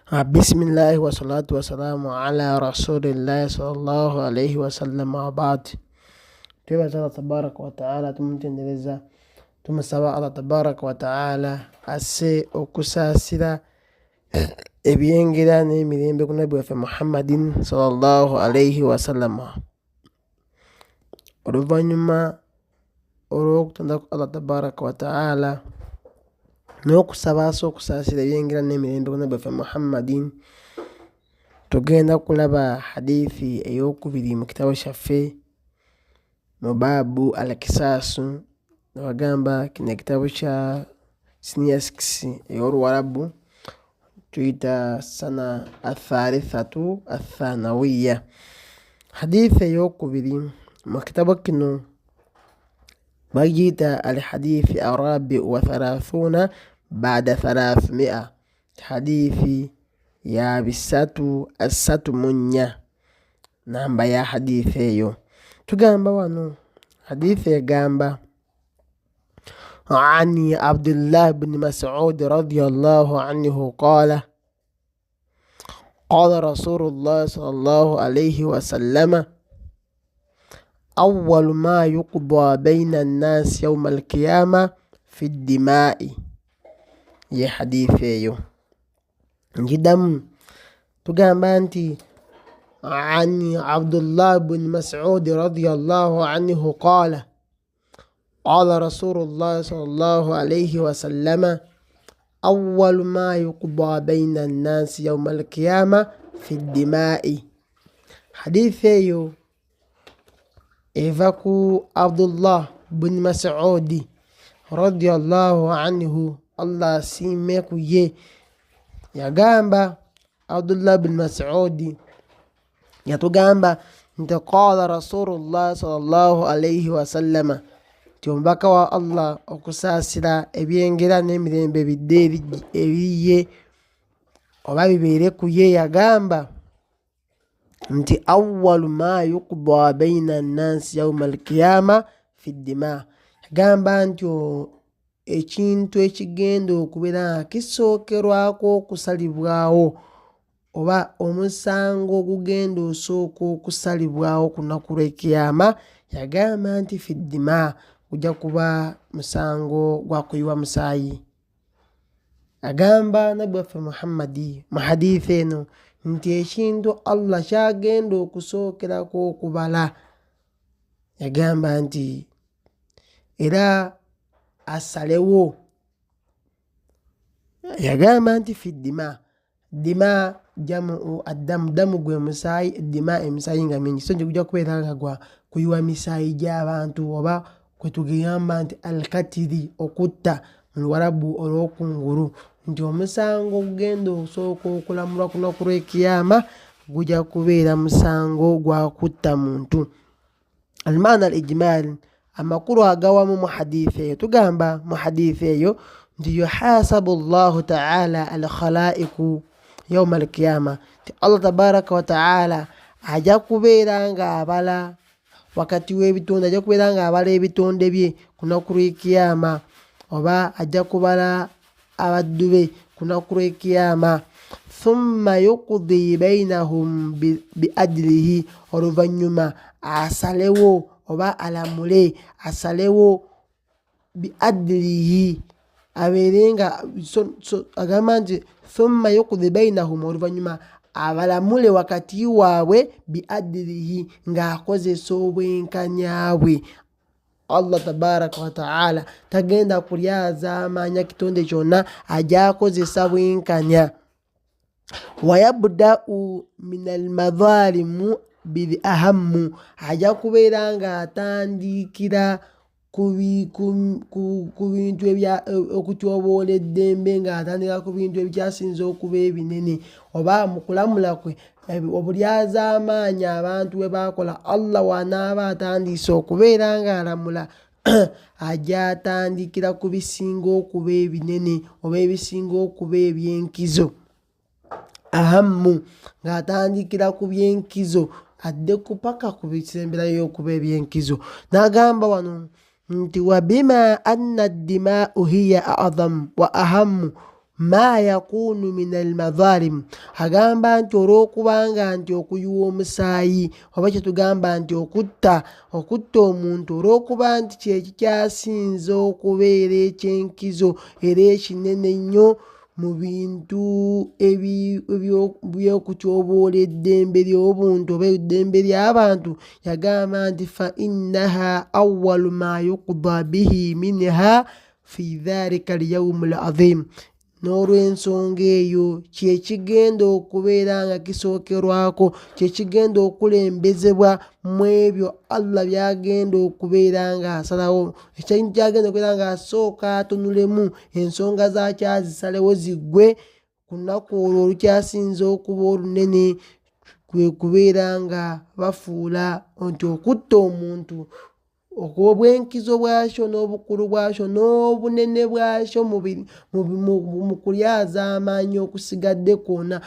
Bismillahi wa salatu wa salamu ala rasulillahi sallallahu alayhi wa sallam wa baad. Tuwa Allah tabaraka wa ta'ala tumutendeleza tumusaba Allah tabaraka wa ta'ala ase okusasira ebyengira n'emirembe ku nabbi waffe Muhammadin sallallahu alayhi wa sallam. Oluvannyuma olw'okutanda Allah tabaraka wa ta'ala n'okusaba ase okusasira ebyengira n'emirembe ku nabbi waffe Muhammadin, tugenda kulaba hadithi ey'okubiri mu kitabo kyaffe mu baabu al-kisaasu. Nabagamba kino ekitabo kya senior 6 ey'Oluwarabu tuyita sana athalithatu athanawiya. Hadithi ey'okubiri mu kitabo kino bagiyita al-hadithi arabi wa thalathuna baada 300, hadithi ya asatu munya, namba ya hadithi eyo. Tugamba wano hadithi egamba ani Abdullah ibn Mas'ud radiyallahu anhu qala qala Rasulullah sallallahu alayhi wa sallama awwal ma yuqda bayna an-nas yawm al-qiyamah fi ad-dima'i. Ye hadithi eyo njidamu tugamba nti ani Abdullah ibn Mas'ud radiyallahu anhu qala qala Rasulullah sallallahu alayhi wa sallama awwal ma yuqda bayna an-nas yawm al-qiyamah fi ad-dima'i. Hadithi eyo eva ku Abdullah ibn Mas'ud radiyallahu anhu, Allah sime ku ye. Yagamba Abdullah bin Mas'ud yatugamba nti qala Rasulullah sallallahu alayhi wa sallama, ti omubaka wa Allah okusasira ebyengira n'emirembe bidde ebiye oba bibeere ku ye, yagamba nti awwalu ma yuqda bayna an-nas yawma al-qiyama fi ad-dima. Yagamba nti ekintu ekigenda okubeera kisookerwako okusalibwawo oba omusango ogugenda osooka okusalibwawo ku lunaku lw'ekiyama, yagamba nti fiddima, gujja kuba musango gwa kuyiwa musaayi. Agamba nabbi waffe Muhammadi mu hadithi eno nti ekintu Allah kyagenda okusookerako okubala, yagamba nti era asalewo, yagamba nti fiddima. Dima jamu addamu, damu gwe musaayi, dima emisaayi nga mingi, so gujja kubeera nga gwa kuyiwa misaayi gy'abantu oba kwe tugamba nti al-katiri, okutta mu Luwarabu olw'okungulu, nti omusango ogugenda osooka okulamulwa ku lunaku lw'ekiyama gujja kubeera musango gwa kutta muntu. Al-maana al-ijmal, amakulu agawamu mu hadithi eyo, tugamba mu hadithi eyo nti yuhasabu Allahu ta'ala al-khalaiku yawma al-qiyama, ti Allah tabaraka wa ta'ala ajja kubeera nga abala wakati w'ebitonde, ajja kubeera nga abala ebitonde bye ku lunaku lw'ekiyama, oba ajja kubala abaddu be ku lunaku lw'ekiyama. Thumma yuqdi bainahum bi adlihi, oluvannyuma asalewo oba alamule, asalewo bi adlihi, abeere nga agamba nti thumma yuqdi bainahum, oluvannyuma abalamule wakati waabwe bi adlihi, ng'akozesa obwenkanya bwe. Allah tabaraka wa ta'ala tagenda kulyazaamanya kitonde kyonna, ajja akozesa bwenkanya. Wayabda'u min al-madhalimu bil ahammu, ajja kubeera ng'atandikira ku bintu okutyoboola eddembe, ng'atandika ku bintu ebikyasinza okuba ebinene, oba mu kulamula kwe obulyazaamaanyi abantu bwe baakola, Allah wanaaba atandise okubeera ng'alamula ajja atandikira ku bisinga okuba ebinene oba ebisinga okuba ebyenkizo. Ahammu, ng'atandikira ku byenkizo adde kupaka ku bisemberayo okuba ebyenkizo. N'agamba wano nti wabima anna ad-dima'u hiya a'zamu wa ahammu ma yakunu min almadhalim, agamba nti olw'okubanga nti okuyiwa omusaayi oba kyetugamba nti okutta omuntu olw'okuba nti kyekikyasinze okubeera ekyenkizo era ekinene nnyo mu bintu by'okutyoboola eddembe ly'obuntu oba eddembe ly'abantu, yagamba nti fa innaha awwalu ma yuqda bihi minha fi dhalika alyawmu alazim, n'olw'ensonga eyo kyekigenda okubeera nga kisookerwako, kyekigenda okulembezebwa mu ebyo Allah byagenda okubeera nga asalawo, kyagenda okubeera nga asooka atunulemu ensonga zakyazisalewo ziggwe ku lunaku olwo olukyasinze okuba olunene, kwe kubeera nga bafuula nti okutta omuntu obwenkizo bwakyo n'obukulu bwakyo n'obunene bwakyo mu kulyaza amaanyi okusigadde kwonna